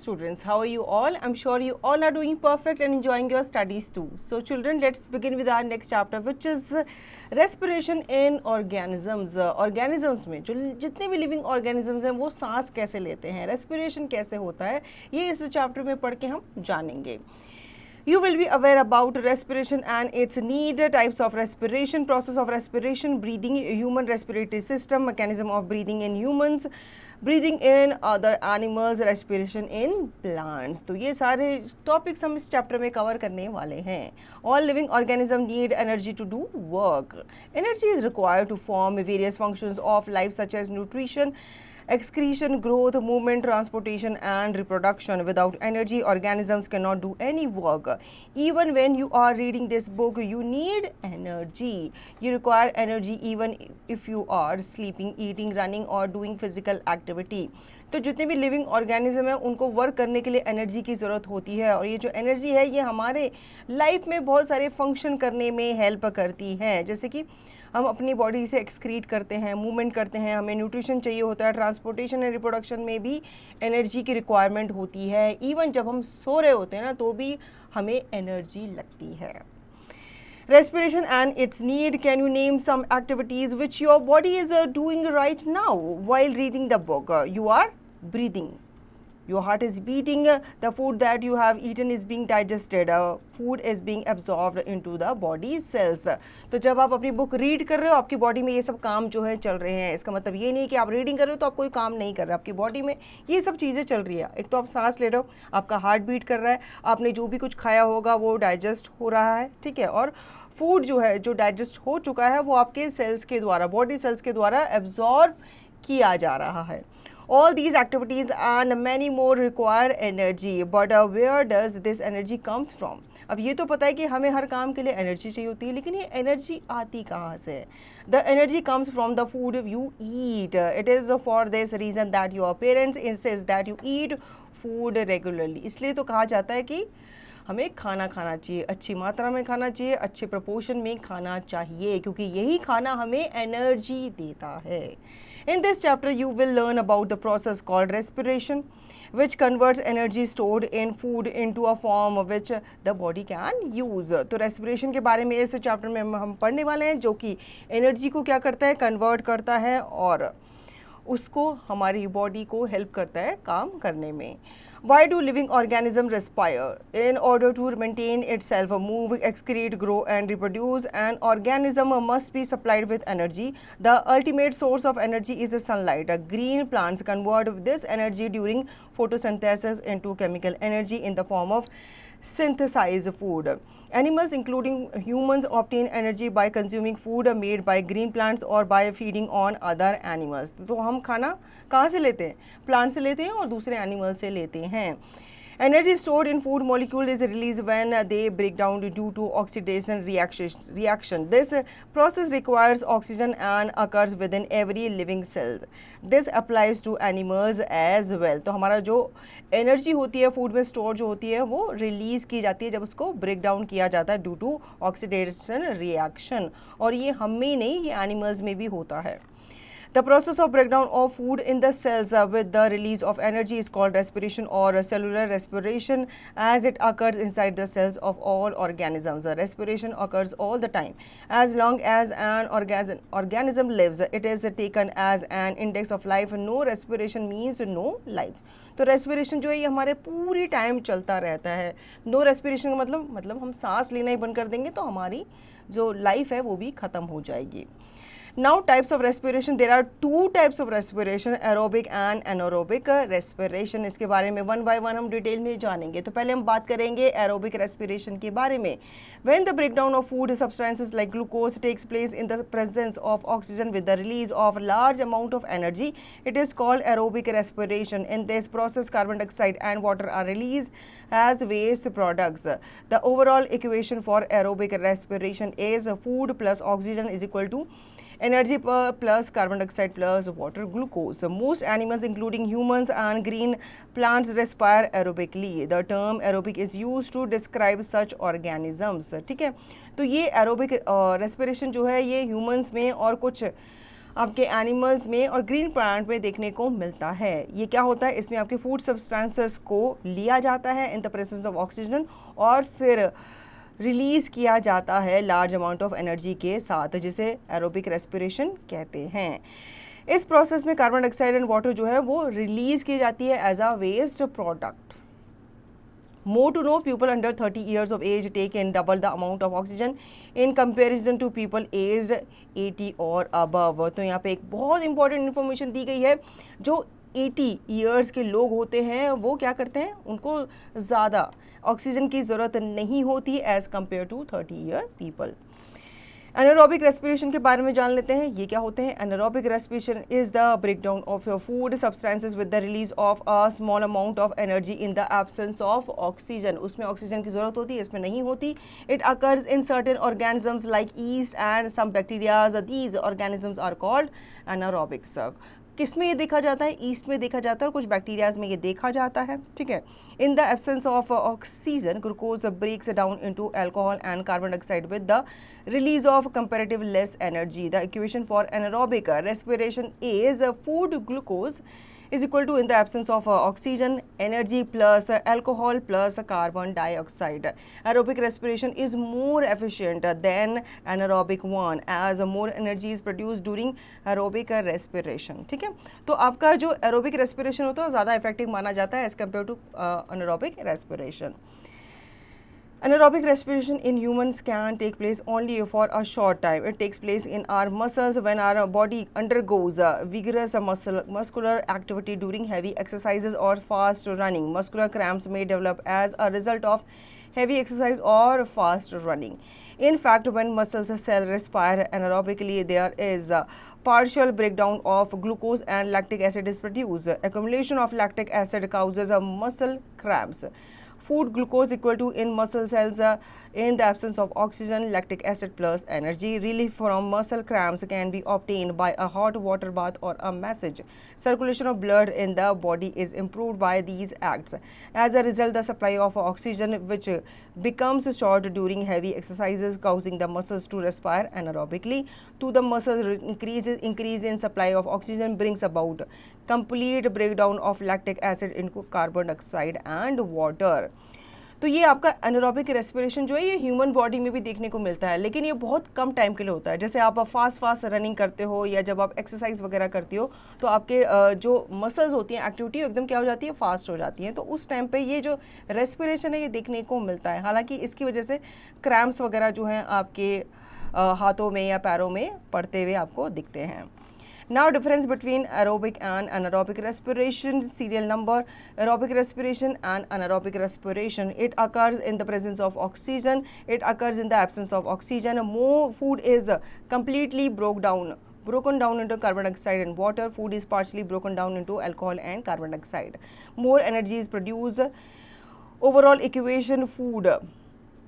students, how are you all? I'm sure you all are doing perfect and enjoying your studies too. So children, let's begin with our next chapter, which is respiration in organisms. Organisms में जो जितने भी living organisms हैं वो सांस कैसे लेते हैं, respiration कैसे होता है, ये इस चैप्टर में पढ़ के हम जानेंगे. You will be aware about respiration and its need, types of respiration, process of respiration, breathing, human respiratory system, mechanism of breathing in humans, breathing in other animals, respiration in plants. तो ये सारे topics हम इस chapter में cover करने वाले हैं. All living organisms need energy to do work. Energy is required to form various functions of life such as nutrition, excretion, growth, movement, transportation and reproduction. Without energy, organisms cannot do any work. Even when you are reading this book, you need energy. You require energy even if you are sleeping, eating, running or doing physical activity. तो जितने भी living organism हैं उनको work करने के लिए energy की ज़रूरत होती है, और ये जो एनर्जी है ये हमारे लाइफ में बहुत सारे फंक्शन करने में हेल्प करती है. जैसे कि हम अपनी बॉडी से एक्सक्रीट करते हैं, मूवमेंट करते हैं, हमें न्यूट्रिशन चाहिए होता है, ट्रांसपोर्टेशन एंड रिप्रोडक्शन में भी एनर्जी की रिक्वायरमेंट होती है. इवन जब हम सो रहे होते हैं ना तो भी हमें एनर्जी लगती है. Respiration and its need. Can you name some activities which your body is doing right now while reading the book? You are breathing. Your heart is beating. The food that you have eaten is being digested. Food is being absorbed into the body cells. तो जब आप अपनी book read कर रहे हो आपकी body में ये सब काम जो है चल रहे हैं. इसका मतलब ये नहीं कि आप रीडिंग कर रहे हो तो आप कोई काम नहीं कर रहे, आपकी बॉडी में ये सब चीज़ें चल रही है. एक तो आप सांस ले रहे हो, आपका हार्ट बीट कर रहा है, आपने जो भी कुछ खाया होगा वो डाइजेस्ट हो रहा है, ठीक है, और फूड जो है जो डाइजेस्ट हो चुका है वो आपके सेल्स के द्वारा, बॉडी सेल्स के द्वारा एब्जॉर्ब किया जा रहा है. All these activities and many more require energy, but where does this energy comes from? अब ये तो पता है कि हमें हर काम के लिए एनर्जी चाहिए होती है, लेकिन ये एनर्जी आती कहाँ से है? The energy comes from the food you eat. It is for this reason that your parents insist that you eat food regularly. इसलिए तो कहा जाता है कि हमें खाना खाना चाहिए, अच्छी मात्रा में खाना चाहिए, अच्छे प्रपोर्शन में खाना चाहिए, क्योंकि यही खाना हमें एनर्जी देता है. In this chapter you will learn about the process called respiration, which converts energy stored in food into a form which the body can use. तो respiration के बारे में इस चैप्टर में हम पढ़ने वाले हैं, जो कि एनर्जी को क्या करता है, कन्वर्ट करता है और उसको हमारी बॉडी को हेल्प करता है काम करने में. Why do living organisms respire? In order to maintain itself, move, excrete, grow and reproduce, an organism must be supplied with energy. The ultimate source of energy is the sunlight. Green plants convert this energy during photosynthesis into chemical energy in the form of synthesized food. Animals including humans obtain energy by consuming food made by green plants or by feeding on other animals. तो हम खाना कहाँ से लेते हैं? Plant से लेते हैं और दूसरे एनिमल से लेते हैं. Energy stored in food molecule is released when they break down due to oxidation reaction. This process requires oxygen and occurs within every living cell. This applies to animals as well. तो हमारा जो energy होती है food में store जो होती है वो रिलीज़ की जाती है जब उसको ब्रेक डाउन किया जाता है ड्यू टू ऑक्सीडेशन रिएक्शन, और ये हम में नहीं, ये एनिमल्स में भी होता है. The process of breakdown of food in the cells with the release of energy is called respiration or cellular respiration, as it occurs inside the cells of all organisms. Respiration occurs all the time. As long as an organism lives, it is taken as an index of life. No respiration means no life. तो respiration जो है ये हमारे पूरी time चलता रहता है. No respiration का मतलब हम सांस लेना ही बंद कर देंगे तो हमारी जो लाइफ है वो भी ख़त्म हो जाएगी. Now types of respiration. There are two types of respiration, aerobic and anaerobic respiration. इसके बारे में one by one हम डिटेल में जानेंगे. तो पहले हम बात करेंगे aerobic respiration के बारे में. When the breakdown of food substances like glucose takes place in the presence of oxygen with the release of large amount of energy, it is called aerobic respiration. In this process, carbon dioxide and water are released as waste products. The overall equation for aerobic respiration is food plus oxygen is equal to energy plus carbon dioxide plus water glucose. Most animals including humans and green plants respire aerobically. The term aerobic is used to describe such organisms. ठीक है, तो ये aerobic respiration जो है ये humans में और कुछ आपके एनिमल्स में और ग्रीन प्लांट में देखने को मिलता है। ये क्या होता है, इसमें आपके फूड सब्सटेंसेस को लिया जाता है in the presence of oxygen और फिर रिलीज किया जाता है लार्ज अमाउंट ऑफ एनर्जी के साथ, जिसे एरोबिक रेस्पिरेशन कहते हैं। इस प्रोसेस में कार्बन डाइऑक्साइड एंड वाटर जो है वो रिलीज की जाती है as a waste product. More to know, people under 30 years of age take in double the amount of oxygen in comparison to people aged 80 और above। तो यहाँ पे एक बहुत इंपॉर्टेंट इन्फॉर्मेशन दी गई है, जो 80 ईयर्स के लोग होते हैं वो क्या करते हैं, उनको ज़्यादा ऑक्सीजन की ज़रूरत नहीं होती as compare to 30 year people. Anaerobic respiration के बारे में जान लेते हैं, ये क्या होते हैं। Anaerobic respiration is the breakdown of your food substances with the release of a small amount of energy in the absence of oxygen. उसमें ऑक्सीजन की जरूरत होती है, इसमें नहीं होती। It occurs in certain organisms like yeast and some bacterias. These organisms are called anaerobics. किस में ये देखा जाता है, ईस्ट में देखा जाता है और कुछ बैक्टीरियाज में ये देखा जाता है, ठीक है। In the absence of oxygen glucose breaks down into alcohol and carbon dioxide with the release of comparative less energy. The equation for anaerobic respiration is food glucose is equal to, in the absence of oxygen, energy plus alcohol plus carbon dioxide. Aerobic respiration is more efficient than anaerobic one as more energy is produced during aerobic respiration। ठीक है, तो आपका जो aerobic respiration होता है ज़्यादा effective माना जाता है as compared to anaerobic respiration। Anaerobic respiration in humans can take place only for a short time. It takes place in our muscles when our body undergoes vigorous muscular activity during heavy exercises or fast running. Muscular cramps may develop as a result of heavy exercise or fast running. In fact, when muscles cell respire anaerobically, there is a partial breakdown of glucose and lactic acid is produced. Accumulation of lactic acid causes muscle cramps. Food glucose equal to in muscle cells in the absence of oxygen, lactic acid plus energy. Relief from muscle cramps can be obtained by a hot water bath or a massage. Circulation of blood in the body is improved by these acts. As a result, the supply of oxygen which becomes short during heavy exercises, causing the muscles to respire anaerobically. To the muscles increase in supply of oxygen brings about complete breakdown of lactic acid into carbon dioxide and water। तो ये आपका anaerobic respiration जो है ये human body में भी देखने को मिलता है, लेकिन ये बहुत कम टाइम के लिए होता है। जैसे आप फास्ट रनिंग करते हो या जब आप एक्सरसाइज वगैरह करती हो तो आपके जो मसल्स होती हैं एक्टिविटी एकदम क्या हो जाती है, फास्ट हो जाती है। तो उस टाइम पे ये जो रेस्पिरेशन है ये देखने को मिलता है। हालांकि इसकी वजह से क्रैम्प्स वगैरह जो हैं आपके हाथों में या पैरों में पड़ते हुए आपको दिखते हैं। Now difference between aerobic and anaerobic respiration. Serial number, aerobic respiration and anaerobic respiration. It occurs in the presence of oxygen. It occurs in the absence of oxygen. More food is completely broken down into carbon dioxide and water. Food is partially broken down into alcohol and carbon dioxide. More energy is produced. Overall equation, food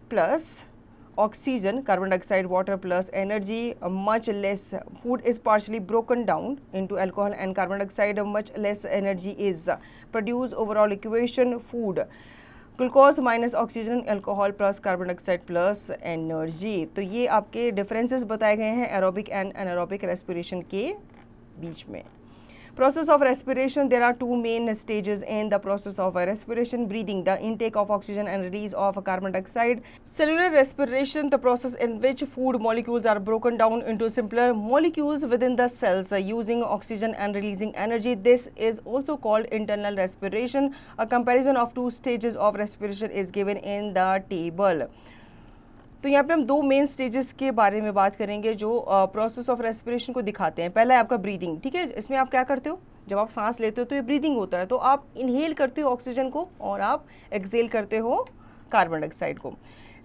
plus oxygen, carbon dioxide, water plus energy, much less. Food is partially broken down into alcohol and carbon dioxide, much less energy is produced. Overall equation, food glucose minus oxygen, alcohol plus carbon dioxide plus energy। तो ये आपके differences बताए गए हैं aerobic and anaerobic respiration के बीच में। Process of respiration, there are two main stages in the process of respiration: breathing, the intake of oxygen and release of carbon dioxide; cellular respiration, the process in which food molecules are broken down into simpler molecules within the cells using oxygen and releasing energy. This is also called internal respiration. A comparison of two stages of respiration is given in the table. तो यहाँ पे हम दो main stages के बारे में बात करेंगे जो प्रोसेस ऑफ रेस्पिरेशन को दिखाते हैं। पहला है आपका ब्रीदिंग, ठीक है। इसमें आप क्या करते हो, जब आप सांस लेते हो तो ये ब्रीदिंग होता है, तो आप इनहेल करते हो ऑक्सीजन को और आप एक्सहेल करते हो कार्बन डाइऑक्साइड को।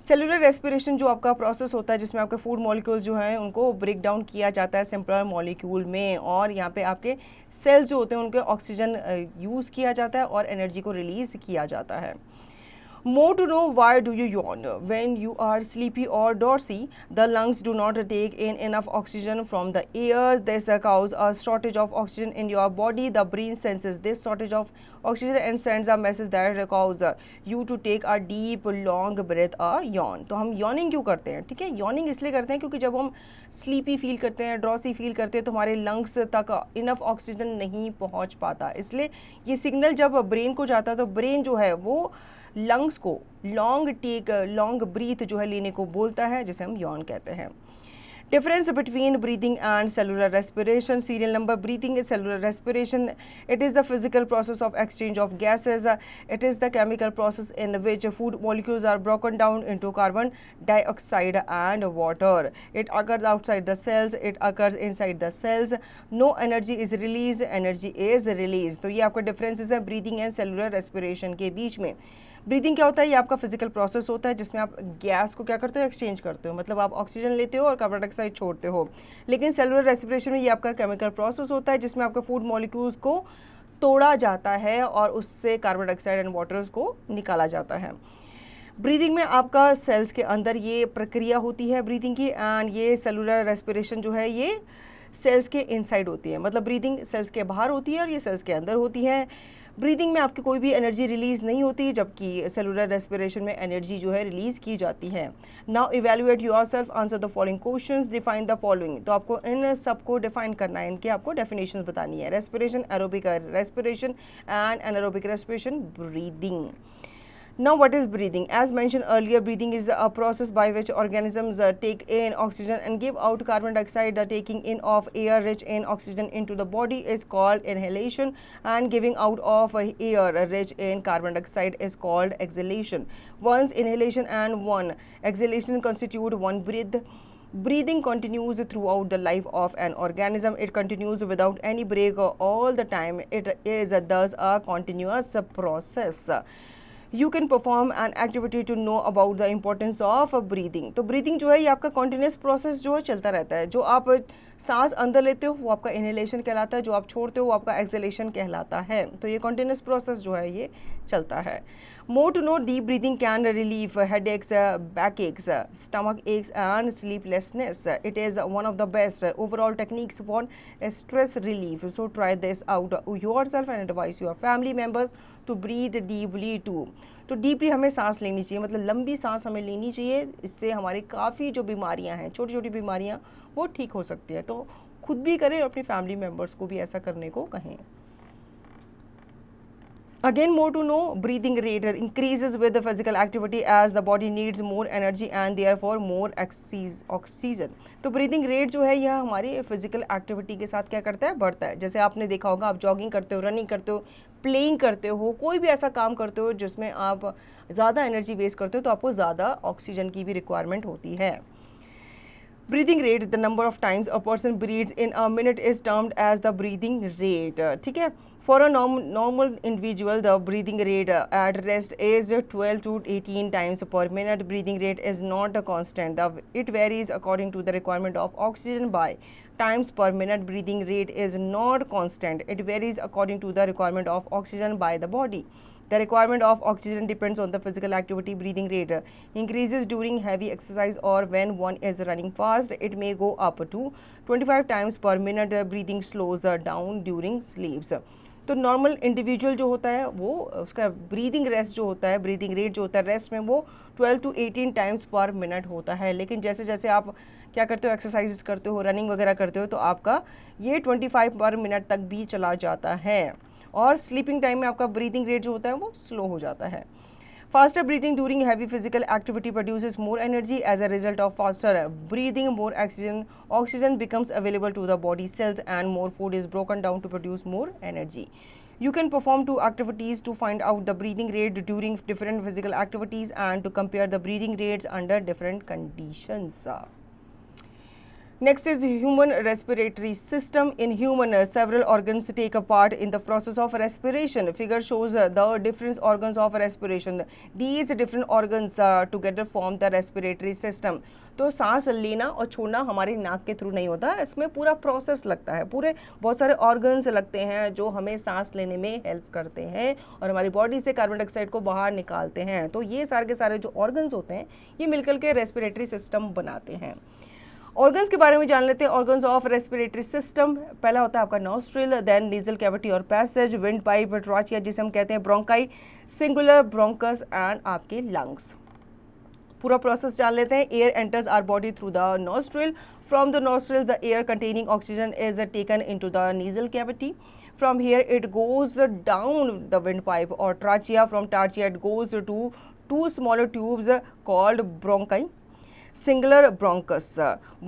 सेलुलर रेस्पिरेशन जो आपका प्रोसेस होता है जिसमें आपके फूड मॉलिक्यूल्स जो हैं उनको ब्रेक डाउन किया जाता है सिंपलर मॉलिक्यूल में, और यहाँ पे आपके सेल्स जो होते हैं उनके ऑक्सीजन यूज़ किया जाता है और एनर्जी को रिलीज़ किया जाता है। More to know why do you yawn. When you are sleepy or dorsy, the lungs do not take in enough oxygen from the air. This causes a shortage of oxygen in your body. The brain senses this shortage of oxygen and sends a message that causes you to take a deep long breath, a yawn. तो हम yawning क्यों करते हैं? ठीक है, yawning इसलिए करते हैं क्योंकि जब हम स्लीपी फील करते हैं, ड्रॉसी फील करते हैं, तो हमारे लंग्स तक इनफ ऑक्सीजन नहीं पहुंच पाता. इसलिए ये सिग्नल जब ब्रेन को जाता है तो ब्रेन जो है वो लंग्स को लॉन्ग ब्रीथ जो है लेने को बोलता है, जिसे हम यॉन कहते हैं. Difference between breathing and cellular respiration. Serial number. Breathing is cellular respiration. It is the physical process of exchange of gases. It is the chemical process in which food molecules are broken down into carbon dioxide and water. It occurs outside the cells. It occurs inside the cells. No energy is released. Energy is released. तो ये आपका differences है breathing and cellular respiration के बीच में. Breathing क्या होता है? ये आपका फिजिकल प्रोसेस होता है जिसमें आप गैस को क्या करते हो? एक्सचेंज करते हो. मतलब आप ऑक्सीजन लेते हो और कार्बन डाइऑक्साइड छोड़ते हो. लेकिन सेलुलर रेस्पिरेशन में ये आपका केमिकल प्रोसेस होता है जिसमें आपके फूड मॉलिक्यूल्स को तोड़ा जाता है और उससे कार्बन डाइऑक्साइड एंड वाटर्स को निकाला जाता है. ब्रीदिंग में आपका सेल्स के अंदर ये प्रक्रिया होती है ब्रीदिंग की, एंड ये सेलुलर रेस्पिरेशन जो है ये सेल्स के इनसाइड होती है. मतलब ब्रीदिंग सेल्स के बाहर होती है और ये सेल्स के अंदर होती है. ब्रीदिंग में आपकी कोई भी एनर्जी रिलीज नहीं होती, जबकि सेलुलर रेस्पिरेशन में एनर्जी जो है रिलीज की जाती है. Now evaluate yourself, answer the following questions, define the following. तो आपको इन सबको डिफाइन करना है, इनके आपको डेफिनेशंस बतानी है. Respiration, aerobic respiration and anaerobic respiration, breathing. Now what is breathing? As mentioned earlier, breathing is a process by which organisms take in oxygen and give out carbon dioxide. The taking in of air rich in oxygen into the body is called inhalation, and giving out of air rich in carbon dioxide is called exhalation. One's inhalation and one exhalation constitute one breath. Breathing continues throughout the life of an organism. It continues without any break all the time. It is thus a continuous process. You can perform an activity to know about the importance of breathing. तो breathing जो है ये आपका continuous process जो है चलता रहता है. जो आप सांस अंदर लेते हो वो आपका inhalation कहलाता है, जो आप छोड़ते हो वो आपका exhalation कहलाता है. तो ये continuous process जो है ये चलता है. More to know, deep breathing can relieve headaches, backaches, stomach aches and sleeplessness. It is one of the best overall techniques for stress relief. So try this out yourself and advise your family members to breathe deeply too. तो deeply हमें सांस लेनी चाहिए, मतलब लंबी सांस हमें लेनी चाहिए. इससे हमारी काफ़ी जो बीमारियां हैं, छोटी छोटी बीमारियां, वो ठीक हो सकती है. तो खुद भी करें और अपनी फैमिली मेम्बर्स को भी ऐसा करने को कहें. Again, more to know, breathing rate increases with the physical activity as the body needs more energy and therefore more oxygen. तो breathing rate जो है यह हमारी physical activity के साथ क्या करता है? बढ़ता है. जैसे आपने देखा होगा, आप जॉगिंग करते हो, रनिंग करते हो, प्लेइंग करते हो, कोई भी ऐसा काम करते हो जिसमें आप ज़्यादा एनर्जी वेस्ट करते हो, तो आपको ज़्यादा ऑक्सीजन की भी रिक्वायरमेंट होती है. Breathing rate, the number of times a person breathes in a minute is termed as the breathing rate. ठीक है. For a normal individual, the breathing rate at rest is 12 to 18 times per minute. Breathing rate is not a constant. It varies according to the requirement of oxygen by times per minute. Breathing rate is not constant. It varies according to the requirement of oxygen by the body. The requirement of oxygen depends on the physical activity. Breathing rate increases during heavy exercise or when one is running fast. It may go up to 25 times per minute. Breathing slows down during sleeps. तो normal individual जो होता है वो उसका breathing rest जो होता है, breathing rate जो होता है रेस्ट में, वो 12 to 18 टाइम्स पर मिनट होता है. लेकिन जैसे जैसे आप क्या करते हो, एक्सरसाइज करते हो, रनिंग वगैरह करते हो, तो आपका ये 25 पर मिनट तक भी चला जाता है. और स्लीपिंग टाइम में आपका ब्रीदिंग रेट जो होता है वो स्लो हो जाता है. Faster breathing during heavy physical activity produces more energy. As a result of faster breathing, more oxygen becomes available to the body cells and more food is broken down to produce more energy. You can perform 2 activities to find out the breathing rate during different physical activities and to compare the breathing rates under different conditions. Next is human respiratory system. In human, several organs take a part in the process of respiration. Figure shows the different organs of respiration. These different organs together form the respiratory system. तो सांस लेना और छोड़ना हमारे नाक के through नहीं होता, इसमें पूरा प्रोसेस लगता है, पूरे बहुत सारे ऑर्गन्स लगते हैं जो हमें सांस लेने में हेल्प करते हैं और हमारी बॉडी से कार्बन डाइऑक्साइड को बाहर निकालते हैं. तो ये सारे के सारे जो ऑर्गन्स होते हैं ये मिलकर के रेस्पिरेटरी सिस्टम बनाते हैं. ऑर्गन्स के बारे में जान लेते हैं. ऑर्गन्स ऑफ रेस्पिरेटरी सिस्टम, पहला होता है आपका नॉस्ट्रिल, देन नेजल कैविटी और पैसेज, विंड पाइप, ट्रॉचिया जिसे हम कहते हैं, ब्रोंकाई, सिंगुलर ब्रोंकस एंड आपके लंग्स. पूरा प्रोसेस जान लेते हैं. Air enters our body through the nostril. From the nostril the air containing oxygen is taken into the nasal cavity. From here it goes down the windpipe or trachea. From trachea it goes to two smaller tubes called bronchi. Singular bronchus.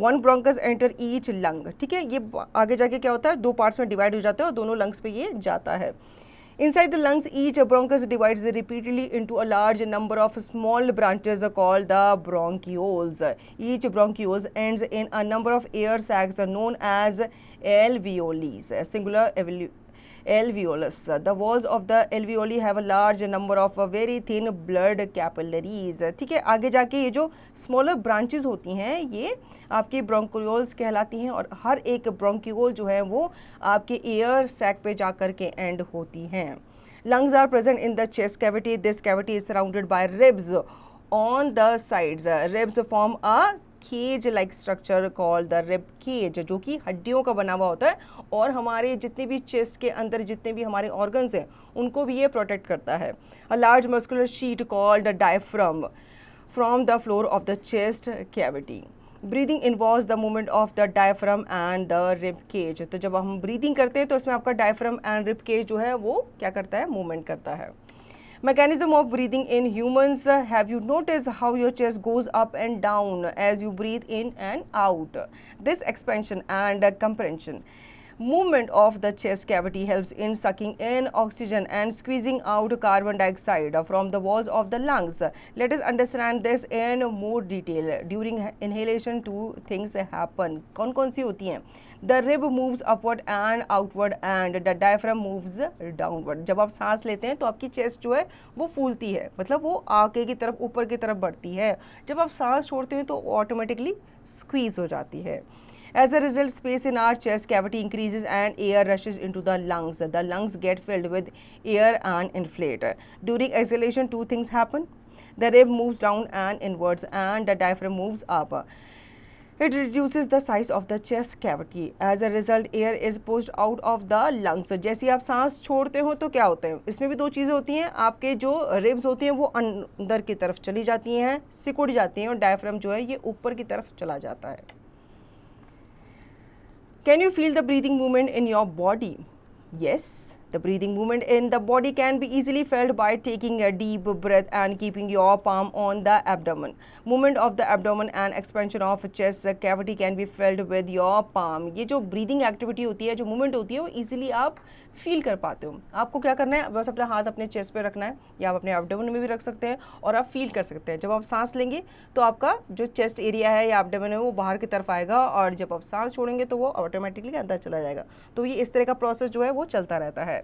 One bronchus enter each lung. ठीक है, ये आगे जाके क्या होता है, दो parts में डिवाइड हो जाता है और दोनों लंग्स पे ये जाता है. Inside the lungs, each bronchus divides repeatedly into a large number of small branches called the bronchioles. Each bronchiole ends in a number of air sacs known as alveoli. Singular alveolus. The walls of the alveoli have a large number of very thin blood capillaries. ठीक है, आगे जाके ये जो smaller branches होती हैं ये आपके ब्रोंकियोल्स कहलाती हैं और हर एक ब्रोंकियोल जो है वो आपके एयर सैक पे जा कर के एंड होती हैं. Lungs are present in the chest cavity. This cavity is surrounded by ribs on the sides. Ribs form a cage like structure called the rib cage, जो कि हड्डियों का बना हुआ होता है और हमारे जितने भी चेस्ट के अंदर जितने भी हमारे ऑर्गन्स हैं उनको भी ये प्रोटेक्ट करता है. A large muscular sheet called diaphragm from the floor of the chest cavity. Breathing involves the movement of the diaphragm and the rib cage. तो जब हम ब्रीदिंग करते हैं तो इसमें आपका डायफ्राम एंड रिब केज जो है वो क्या करता है, मूवमेंट करता है. Mechanism of breathing in humans. Have you noticed how your chest goes up and down as you breathe in and out? This expansion and compression movement of the chest cavity helps in sucking in oxygen and squeezing out carbon dioxide from the walls of the lungs. Let us understand this in more detail. During inhalation, two things happen. कौन कौन सी होती हैं? The rib moves upward and outward and the diaphragm moves downward. जब आप सांस लेते हैं तो आपकी चेस्ट जो है वो फूलती है, मतलब वो आगे की तरफ ऊपर की तरफ बढ़ती है. जब आप सांस छोड़ते हैं तो ऑटोमेटिकली स्क्वीज हो जाती है. As a result, space in our chest cavity increases and air rushes into the lungs. The lungs get filled with air and inflate. During exhalation, two things happen. The rib moves down and inwards and the diaphragm moves up. It reduces the size of the chest cavity. As a result, air is pushed out of the lungs. जैसे आप सांस छोड़ते हो तो क्या होता है, इसमें भी दो चीज़ें होती हैं. आपके जो रिब्स होती हैं वो अंदर की तरफ चली जाती हैं, सिकुड़ जाती हैं और डायफ्राम जो है ये ऊपर की तरफ चला जाता है. Can you feel the breathing movement in your body? Yes. The breathing movement in the body can be easily felt by taking a deep breath and keeping your palm on the abdomen. Movement of the abdomen and expansion of chest cavity can be felt with your palm. ये जो breathing activity होती है, जो movement होती है, वो easily आप feel कर पाते हो. आपको क्या करना है, बस अपना हाथ अपने चेस्ट पे रखना है या आप अपने एब्डोमेन में भी रख सकते हैं और आप फील कर सकते हैं. जब आप सांस लेंगे तो आपका जो चेस्ट एरिया है या एब्डोमेन है वो बाहर की तरफ आएगा और जब आप सांस छोड़ेंगे तो वो ऑटोमेटिकली अंदर चला जाएगा. तो ये इस तरह का प्रोसेस जो है वो चलता रहता है.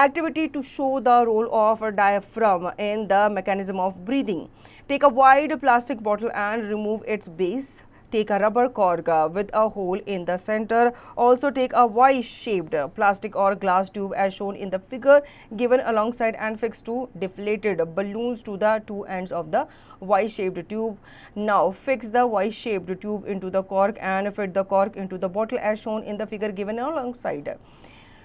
Activity to show the role of a diaphragm in the mechanism of breathing. Take a wide plastic bottle and remove its base. Take a rubber cork with a hole in the center. Also take a Y-shaped plastic or glass tube as shown in the figure given alongside and fix two deflated balloons to the two ends of the Y-shaped tube. Now fix the Y-shaped tube into the cork and fit the cork into the bottle as shown in the figure given alongside.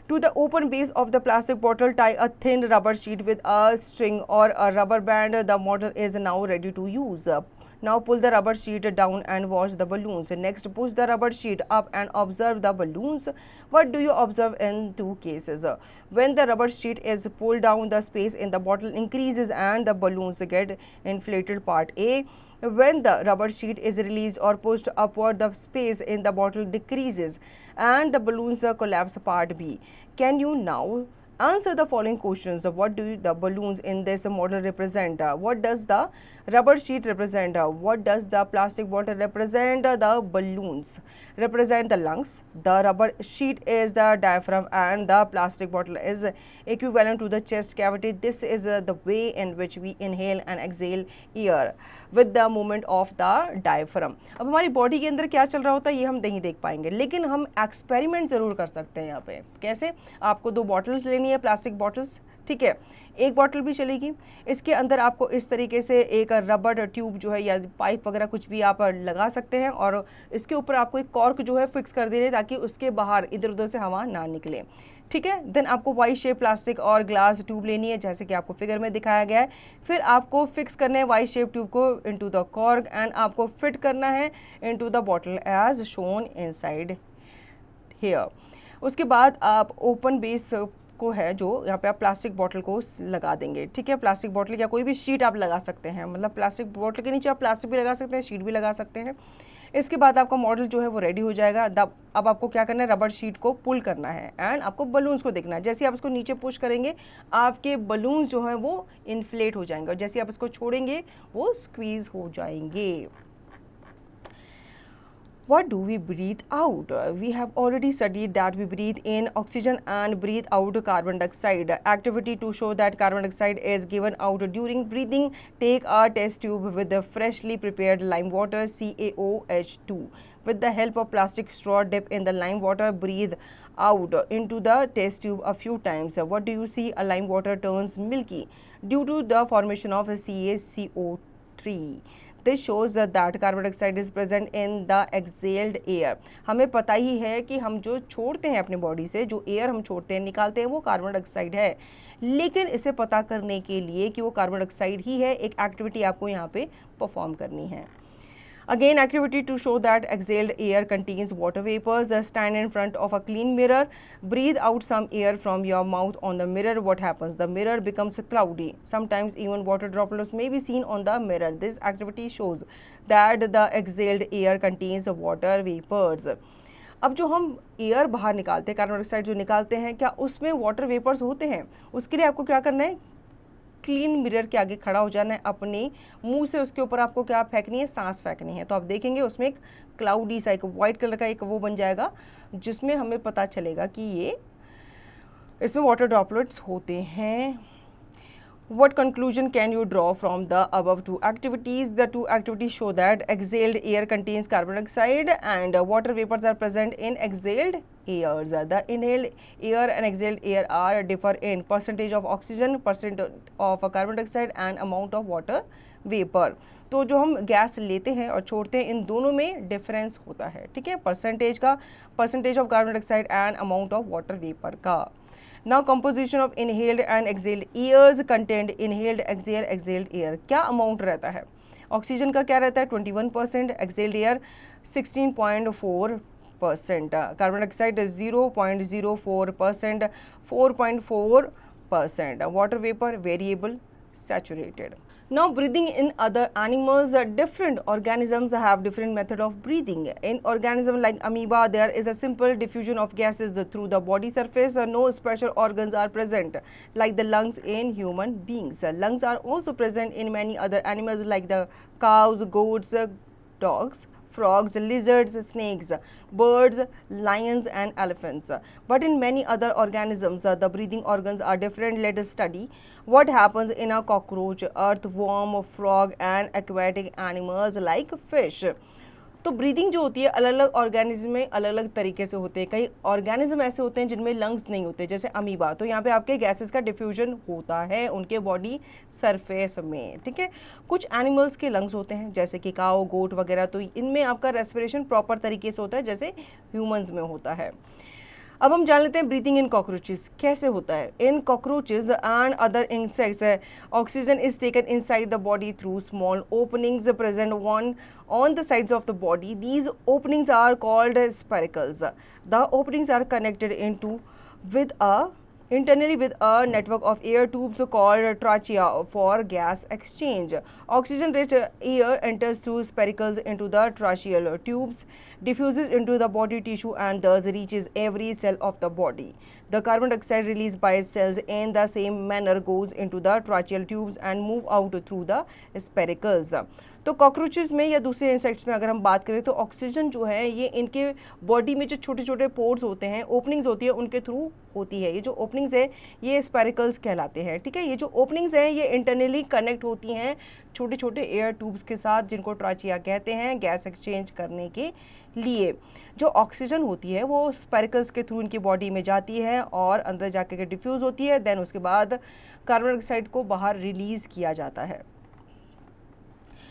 To the open base of the plastic bottle, tie a thin rubber sheet with a string or a rubber band. The model is now ready to use. Now pull the rubber sheet down and wash the balloons. Next, push the rubber sheet up and observe the balloons. What do you observe in two cases? When the rubber sheet is pulled down, the space in the bottle increases and the balloons get inflated, part A. When the rubber sheet is released or pushed upward, the space in the bottle decreases and the balloons collapse, part B. Can you now Answer the following questions. What do the balloons in this model represent? What does the rubber sheet represent? What does the plastic bottle represent? The balloons represent the lungs. The rubber sheet is the diaphragm and the plastic bottle is equivalent to the chest cavity. This is the way in which we inhale and exhale air with the movement of the diaphragm. अब हमारी body के अंदर क्या चल रहा होता है ये हम नहीं देख पाएंगे, लेकिन हम एक्सपेरिमेंट ज़रूर कर सकते हैं यहाँ पे। कैसे? आपको 2 बॉटल्स लेनी है, प्लास्टिक बॉटल्स, ठीक है, एक बॉटल भी चलेगी। इसके अंदर आपको इस तरीके से एक रबर ट्यूब जो है या पाइप वगैरह कुछ भी आप लगा सकते हैं और इसके ऊपर आपको एक कॉर्क जो है फिक्स कर देने ताकि उसके बाहर इधर उधर से हवा ना निकले, ठीक है। देन आपको वाई शेप प्लास्टिक और ग्लास ट्यूब लेनी है जैसे कि आपको फिगर में दिखाया गया है। फिर आपको फिक्स करना है वाई शेप ट्यूब को इनटू द कॉर्क एंड आपको फिट करना है into the bottle as shown inside here. उसके बाद आप ओपन बेस को है जो यहाँ पे आप प्लास्टिक बॉटल को लगा देंगे, ठीक है। प्लास्टिक बॉटल या कोई भी शीट आप लगा सकते हैं, मतलब प्लास्टिक बॉटल के नीचे आप प्लास्टिक भी लगा सकते हैं, शीट भी लगा सकते हैं। इसके बाद आपका मॉडल जो है वो रेडी हो जाएगा। अब आपको क्या करना है, रबर शीट को पुल करना है एंड आपको बलून्स को देखना है। जैसे आप इसको नीचे पुश करेंगे आपके बलून्स जो है वो इन्फ्लेट हो जाएंगे और जैसे आप इसको छोड़ेंगे वो स्क्वीज हो जाएंगे। What do we breathe out? We have already studied that we breathe in oxygen and breathe out carbon dioxide. Activity to show that carbon dioxide is given out during breathing. Take a test tube with the freshly prepared lime water CaOH2. With the help of plastic straw, dip in the lime water, breathe out into the test tube a few times. What do you see? A lime water turns milky due to the formation of CaCO3. This shows that carbon dioxide is present in the exhaled air. हमें पता ही है कि हम जो छोड़ते हैं अपनी body से, जो एयर हम छोड़ते हैं निकालते हैं वो कार्बन डाइऑक्साइड है, लेकिन इसे पता करने के लिए कि वो कार्बन डाइऑक्साइड ही है एक एक्टिविटी आपको यहाँ पे परफॉर्म करनी है। Again, activity to show that exhaled air contains water vapors. Stand in front of a clean mirror. Breathe out some air from your mouth on the mirror. What happens? The mirror becomes cloudy. Sometimes even water droplets may be seen on the mirror. This activity shows that the exhaled air contains water vapors. अब जो हम air बाहर निकालते हैं, carbon dioxide जो निकालते हैं, क्या उसमें वाटर वेपर्स होते हैं? उसके लिए आपको क्या करना है, क्लीन मिरर के आगे खड़ा हो जाना है, अपने मुंह से उसके ऊपर आपको क्या फेंकनी है, सांस फेंकनी है। तो आप देखेंगे उसमें एक क्लाउडी सा एक वाइट कलर का एक वो बन जाएगा जिसमें हमें पता चलेगा कि ये इसमें वाटर ड्रॉपलेट्स होते हैं। What conclusion can you draw from the above 2 activities? The 2 activities show that exhaled air contains carbon dioxide and water vapors are present in exhaled airs. The inhaled air and exhaled air are differ in percentage of oxygen, percent of carbon dioxide and amount of water vapor. तो जो हम gas लेते हैं और छोड़ते हैं इन दोनों में डिफरेंस होता है, ठीक है, परसेंटेज का, percentage of carbon dioxide and amount of water vapour का। Now composition of inhaled and exhaled airs contained inhaled exhaled air क्या अमाउंट रहता है? ऑक्सीजन का क्या रहता है 21%, exhaled air 16.4%, carbon dioxide 0.04%, 4.4%, water vapour variable saturated. Now breathing in other animals, different organisms have different method of breathing. In organism like amoeba, there is a simple diffusion of gases through the body surface. No special organs are present like the lungs in human beings. Lungs are also present in many other animals like the cows, goats, dogs, frogs, lizards, snakes, birds, lions and elephants. But in many other organisms, the breathing organs are different. Let us study what happens in a cockroach, earthworm, frog and aquatic animals like fish. तो breathing जो होती है अलग अलग organism में अलग अलग तरीके से होते हैं। कई ऑर्गेनिज्म ऐसे होते हैं जिनमें लंग्स नहीं होते, जैसे अमीबा, तो यहाँ पे आपके गैसेस का डिफ्यूजन होता है उनके बॉडी सरफेस में, ठीक है। कुछ एनिमल्स के लंग्स होते हैं जैसे कि काऊ, गोट वगैरह, तो इनमें आपका रेस्पिरेशन प्रॉपर तरीके से होता है जैसे ह्यूमंस में होता है। अब हम जान लेते हैं ब्रीथिंग इन कॉकरोचेस कैसे होता है। In cockroaches and other insects oxygen is taken inside the body through small openings present one on the sides of the body. These openings are called spiracles. The openings are connected into with a internally with a network of air tubes called trachea for gas exchange. Oxygen-rich air enters through spiracles into the tracheal tubes, diffuses into the body tissue and thus reaches every cell of the body. The carbon dioxide released by cells in the same manner goes into the tracheal tubes and move out through the spiracles. तो cockroaches में या दूसरे insects में अगर हम बात करें तो ऑक्सीजन जो है ये इनके बॉडी में जो छोटे छोटे पोर्स होते हैं, ओपनिंग्स होती है, उनके थ्रू होती है. ये जो ओपनिंग्स है ये स्पेरिकल्स कहलाते हैं. ठीक है, ये जो ओपनिंग्स हैं ये इंटरनली कनेक्ट होती हैं छोटे छोटे एयर ट्यूब्स के साथ, जिनको ट्राचिया कहते हैं, गैस एक्सचेंज करने के लिए. जो ऑक्सीजन होती है वो स्पेरिकल्स के थ्रू इनकी बॉडी में जाती है और अंदर जाकर के डिफ्यूज़ होती है. देन उसके बाद कार्बन डाइऑक्साइड को बाहर रिलीज़ किया जाता है.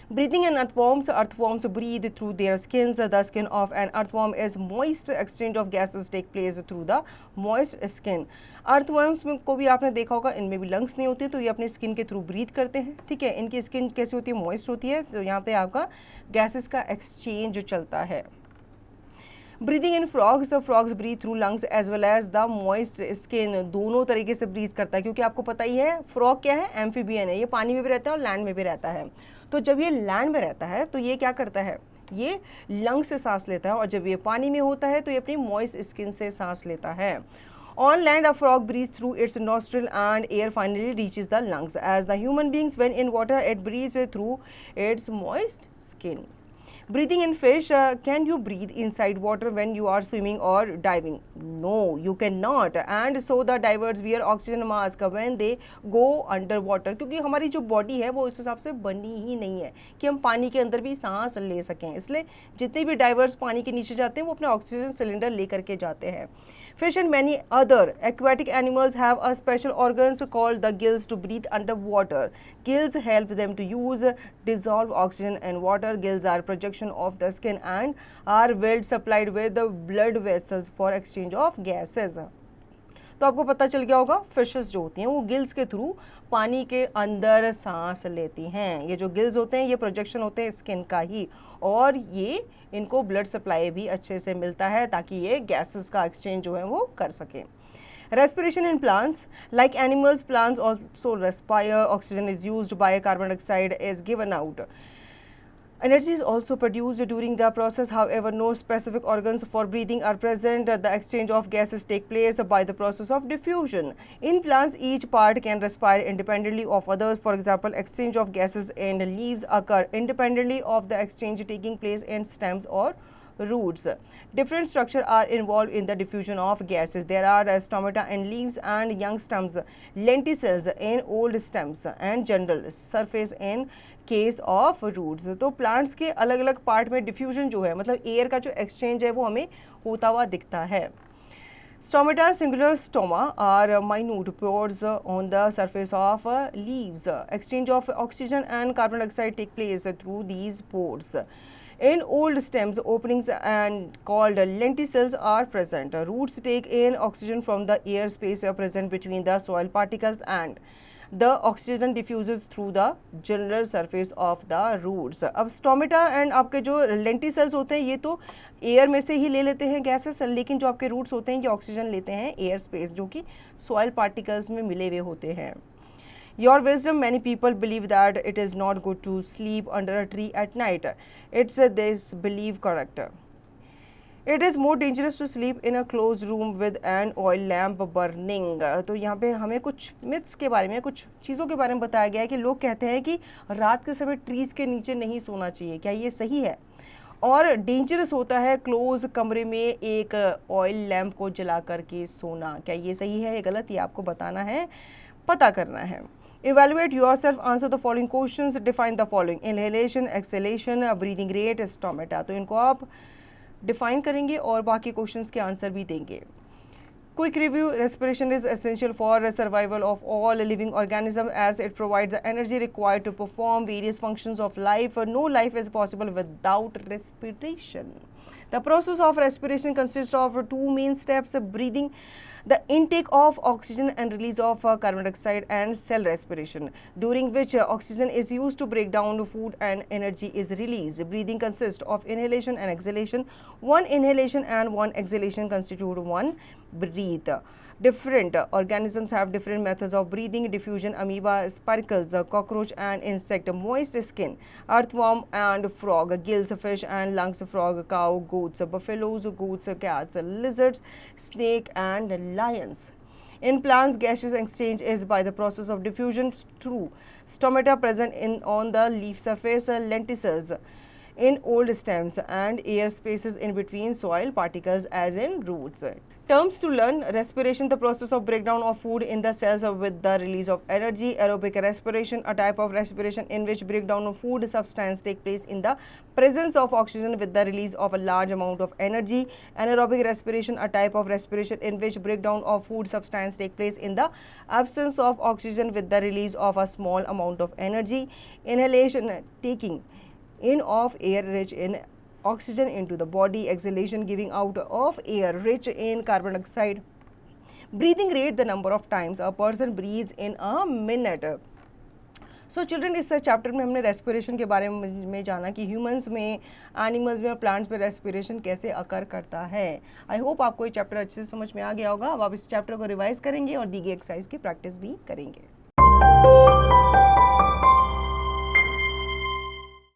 Breathing in earthworms breathe through their skins. The skin of an earthworm is moist. Exchange of gases take place through the moist skin. Earthworms में को भी आपने देखा होगा, इनमें भी लंग्स नहीं होते, तो ये अपने स्किन के थ्रू ब्रीथ करते हैं. ठीक है, इनकी स्किन कैसी होती है, मॉइस्ट होती है, तो यहाँ पे आपका गैसेस का एक्सचेंज चलता है. Breathing in frogs, the frogs breathe through lungs as well as the moist skin. दोनों तरीके से ब्रीथ करता है, क्योंकि आपको पता ही है फ्रॉग क्या है, एम्फीबियन है, ये पानी में भी रहता है और लैंड में भी रहता है. तो जब ये लैंड में रहता है तो ये क्या करता है, ये लंग से सांस लेता है, और जब ये पानी में होता है तो ये अपनी मॉइस्ट स्किन से सांस लेता है. On land, a frog breathes through its nostril and air finally reaches the lungs. As the human beings, when in water, it breathes through its moist skin. Breathing in fish, can you breathe inside water when you are swimming or diving? No, you cannot. And so the divers wear oxygen mask when they go underwater. क्योंकि हमारी जो body है वो इस हिसाब से बनी ही नहीं है कि हम पानी के अंदर भी सांस ले सकें. इसलिए जितने भी डाइवर्स पानी के नीचे जाते हैं वो अपने ऑक्सीजन सिलेंडर लेकर के जाते हैं. Fish and many other aquatic animals have a special organs called the gills to breathe underwater. Gills help them to use dissolved oxygen in water. Gills are projection of the skin and are well supplied with the blood vessels for exchange of gases. तो आपको पता चल गया होगा, fishes जो होती हैं वो गिल्स के थ्रू पानी के अंदर सांस लेती हैं. ये जो गिल्स होते हैं ये प्रोजेक्शन होते हैं स्किन का ही, और ये इनको ब्लड सप्लाई भी अच्छे से मिलता है ताकि ये गैसेस का एक्सचेंज जो है वो कर सकें. Respiration in plants, like animals, plants also respire. Oxygen is used by carbon dioxide is given out. Energy is also produced during the process. However, no specific organs for breathing are present. The exchange of gases take place by the process of diffusion. In plants, each part can respire independently of others. For example, exchange of gases in leaves occur independently of the exchange taking place in stems or roots. Different structures are involved in the diffusion of gases. There are stomata in leaves and young stems, lenticels in old stems, and general surface in case of roots. तो plants के अलग अलग part में diffusion जो है, मतलब air का जो एक्सचेंज है वो हमें होता हुआ दिखता है. Stomata, singular stoma, are minute pores on the surface of leaves. Exchange of oxygen and carbon dioxide take place through these pores. In old stems, openings and called lenticels are present. Roots take in oxygen from the air space present between the soil particles, and the oxygen diffuses through the general surface of the roots. अब stomata and आपके जो lenticels होते हैं ये तो air में से ही ले लेते हैं गैसेस, लेकिन जो आपके रूट्स होते हैं ये ऑक्सीजन लेते हैं एयर स्पेस जो कि सॉइल पार्टिकल्स में मिले हुए होते हैं. Your wisdom, many people believe that it is not good to sleep under a tree at night. It's this belief correct? It is more dangerous to sleep in a closed room with an oil lamp burning. तो यहाँ पे हमें कुछ myths के बारे में, कुछ चीज़ों के बारे में बताया गया है कि लोग कहते हैं कि रात के समय ट्रीज़ के नीचे नहीं सोना चाहिए. क्या ये सही है? और डेंजरस होता है क्लोज कमरे में एक ऑयल लैम्प को जला करके सोना. क्या ये सही है या गलत, ये आपको बताना है, पता करना है. Evaluate yourself, answer the following questions, define the following: inhalation, exhalation, breathing rate, stomata. तो इनको आप डिफाइन करेंगे और बाकी क्वेश्चंस के आंसर भी देंगे. Quick review: respiration is essential for survival of all living organisms as it provides the energy required to perform various functions of life. No life is possible without respiration. The process of respiration consists of two main steps: breathing, the intake of oxygen, and release of carbon dioxide, and cell respiration, during which oxygen is used to break down food and energy is released. Breathing consists of inhalation and exhalation. One inhalation and one exhalation constitute one breath. Different organisms have different methods of breathing: diffusion, amoeba, spiracles, cockroach and insect, moist skin, earthworm and frog, gills, fish and lungs, frog, cow, goats, buffaloes, goats, cats, lizards, snake and lions. In plants, gaseous exchange is by the process of diffusion through stomata present on the leaf surface, lenticels in old stems, and air spaces in between soil particles as in roots. Terms to learn: respiration, the process of breakdown of food in the cells with the release of energy; aerobic respiration, a type of respiration in which breakdown of food substance take place in the presence of oxygen with the release of a large amount of energy; anaerobic respiration, a type of respiration in which breakdown of food substance take place in the absence of oxygen with the release of a small amount of energy; inhalation, taking in of air rich in oxygen into the body; exhalation, giving out of air rich in carbon dioxide; breathing rate, the number of times a person breathes in a minute. So children, इस chapter में हमने respiration के बारे में जाना कि humans में, animals में और प्लांट्स में रेस्पिरेशन कैसे अकर करता है। आई होप आपको ये चैप्टर अच्छे से समझ में आ गया होगा। अब आप इस चैप्टर को रिवाइज करेंगे और दी गई एक्सरसाइज की प्रैक्टिस भी करेंगे।